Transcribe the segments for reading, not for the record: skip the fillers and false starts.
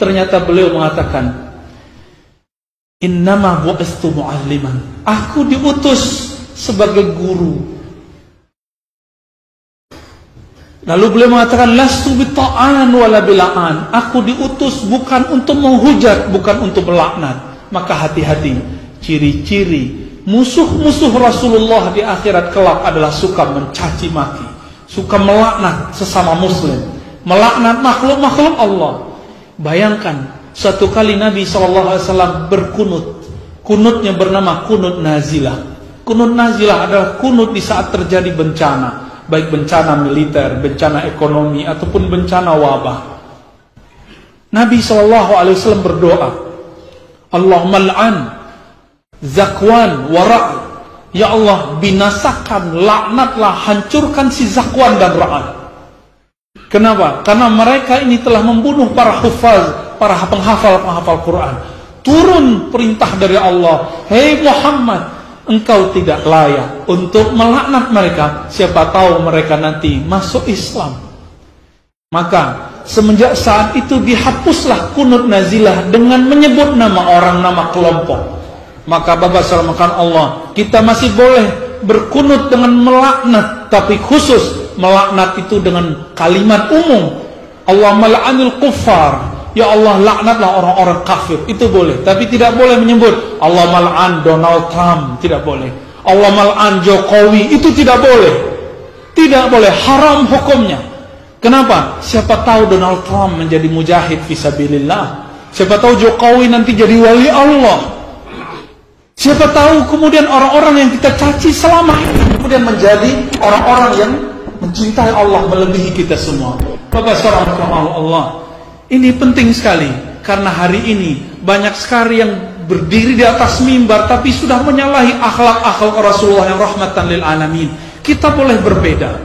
ternyata beliau mengatakan, innama bu'istu mu'alliman, aku diutus sebagai guru. Lalu beliau mengatakan, lastu bitta'an wala bila'an, aku diutus bukan untuk menghujat, bukan untuk melaknat. Maka hati-hati, ciri-ciri musuh-musuh Rasulullah di akhirat kelak adalah suka mencaci maki, suka melaknat sesama muslim, melaknat makhluk-makhluk Allah. Bayangkan, suatu kali Nabi SAW berkunut. Kunutnya bernama kunut nazilah. Kunut nazilah adalah kunut di saat terjadi bencana, baik bencana militer, bencana ekonomi, ataupun bencana wabah. Nabi SAW berdoa, Allahumma al'an Zakwan wa Ra'ad, ya Allah, binasakan, laknatlah, hancurkan si Zakwan dan Ra'ad. Kenapa? Karena mereka ini telah membunuh para hufaz, para penghafal Quran. Turun perintah dari Allah, hei Muhammad, engkau tidak layak untuk melaknat mereka. Siapa tahu mereka nanti masuk Islam. Maka semenjak saat itu dihapuslah kunut nazilah dengan menyebut nama orang, nama kelompok. Maka Bapak Salamkan Allah, kita masih boleh berkunut dengan melaknat, tapi khusus melaknat itu dengan kalimat umum, Allahumma la'anil kuffar, ya Allah laknatlah orang-orang kafir, itu boleh. Tapi tidak boleh menyebut Allahumma la'an Donald Trump, tidak boleh. Allahumma la'an Jokowi, itu tidak boleh. Tidak boleh, haram hukumnya. Kenapa? Siapa tahu Donald Trump menjadi mujahid fisabilillah, siapa tahu Jokowi nanti jadi wali Allah. Siapa tahu kemudian orang-orang yang kita caci selama ini kemudian menjadi orang-orang yang mencintai Allah melebihi kita semua. Bapak seorang Allah, ini penting sekali, karena hari ini banyak sekali yang berdiri di atas mimbar tapi sudah menyalahi akhlak-akhlak Rasulullah yang rahmatan lil alamin. Kita boleh berbeda.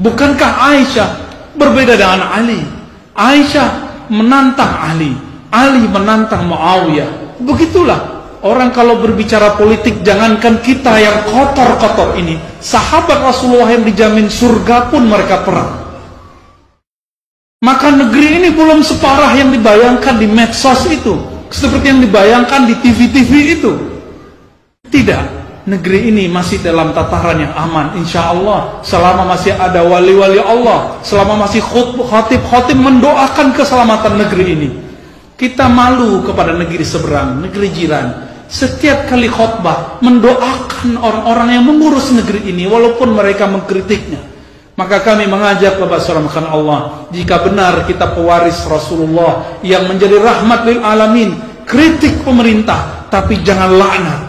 Bukankah Aisyah berbeda dengan Ali? Aisyah menantang Ali, Ali menantang Muawiyah. Begitulah orang kalau berbicara politik, jangankan kita yang kotor-kotor ini, sahabat Rasulullah yang dijamin surga pun mereka perang. Maka negeri ini belum separah yang dibayangkan di medsos itu, seperti yang dibayangkan di TV-TV itu. Tidak, negeri ini masih dalam tataran yang aman, insya Allah. Selama masih ada wali-wali Allah, selama masih khatib-khatib mendoakan keselamatan negeri ini. Kita malu kepada negeri seberang, negeri jiran. Setiap kali khutbah mendoakan orang-orang yang mengurus negeri ini, walaupun mereka mengkritiknya. Maka kami mengajak Bapak Salamkan Allah, jika benar kita pewaris Rasulullah yang menjadi rahmat lil alamin, kritik pemerintah, tapi jangan laknat.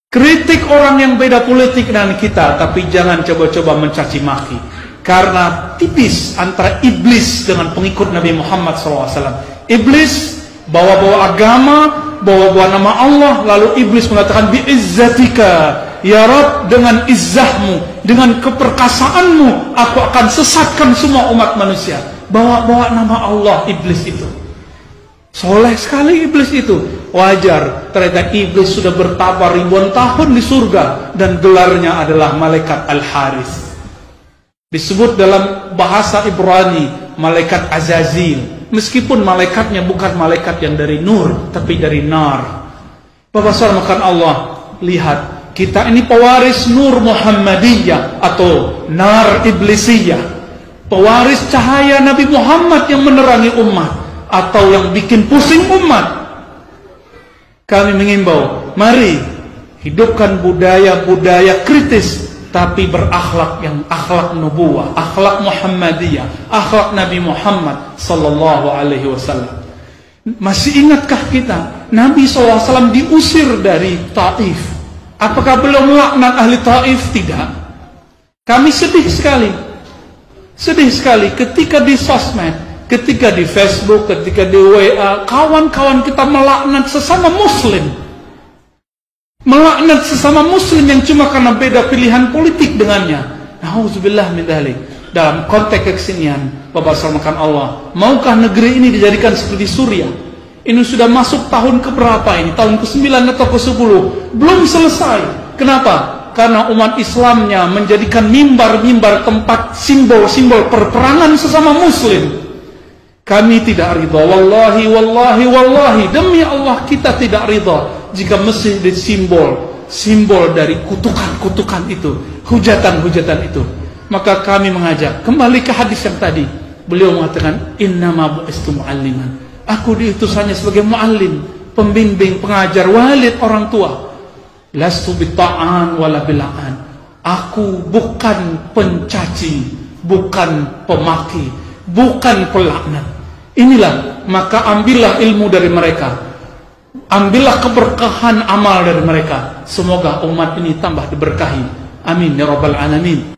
Kritik orang yang beda politik dengan kita, tapi jangan coba-coba mencaci maki. Karena tipis antara iblis dengan pengikut Nabi Muhammad SAW. Iblis bawa-bawa agama, bawa-bawa nama Allah, lalu iblis mengatakan bi'izzatika ya Rabb, dengan izzahmu, dengan keperkasaanmu aku akan sesatkan semua umat manusia. Bawa-bawa nama Allah iblis itu. Soleh sekali iblis itu. Wajar, ternyata iblis sudah bertapa ribuan tahun di surga dan gelarnya adalah malaikat Al-Haris. Disebut dalam bahasa Ibrani malaikat Azazil. Meskipun malaikatnya bukan malaikat yang dari nur, tapi dari nar. Bapak Salamkan Allah, lihat, kita ini pewaris nur Muhammadiyah atau nar iblisiyah. Pewaris cahaya Nabi Muhammad yang menerangi umat, atau yang bikin pusing umat. Kami mengimbau, mari hidupkan budaya-budaya kritis, tapi berakhlak yang akhlak nubuwah, akhlak Muhammadiyah, akhlak Nabi Muhammad sallallahu alaihi wasallam. Masih ingatkah kita Nabi SAW diusir dari Taif? Apakah belum melaknat ahli Taif? Tidak. Kami sedih sekali. Sedih sekali ketika di sosmed, ketika di Facebook, ketika di WA, kawan-kawan kita melaknat sesama muslim. Melaknat sesama muslim yang cuma karena beda pilihan politik dengannya. Nauzubillah min dzalik. Dalam konteks kekinian, Bapak Salamkan Allah, maukah negeri ini dijadikan seperti Suriah? Ini sudah masuk tahun keberapa ini? Tahun ke-9 atau ke-10? Belum selesai. Kenapa? Karena umat Islamnya menjadikan mimbar-mimbar tempat simbol-simbol perperangan sesama muslim. Kami tidak ridha. Wallahi, wallahi, wallahi, demi Allah kita tidak ridha jika mesti simbol dari kutukan-kutukan itu, hujatan-hujatan itu. Maka kami mengajak kembali ke hadis yang tadi. Beliau mengatakan, innama bu'istu mu'alliman. Aku diutus hanya sebagai mu'allim, pembimbing, pengajar, walid, orang tua. Lastu bitta'an wala bila'an. Aku bukan pencaci, bukan pemaki, bukan pelaknat. Inilah, maka ambillah ilmu dari mereka, ambillah keberkahan amal dari mereka. Semoga umat ini tambah diberkahi. Amin ya rabbal alamin.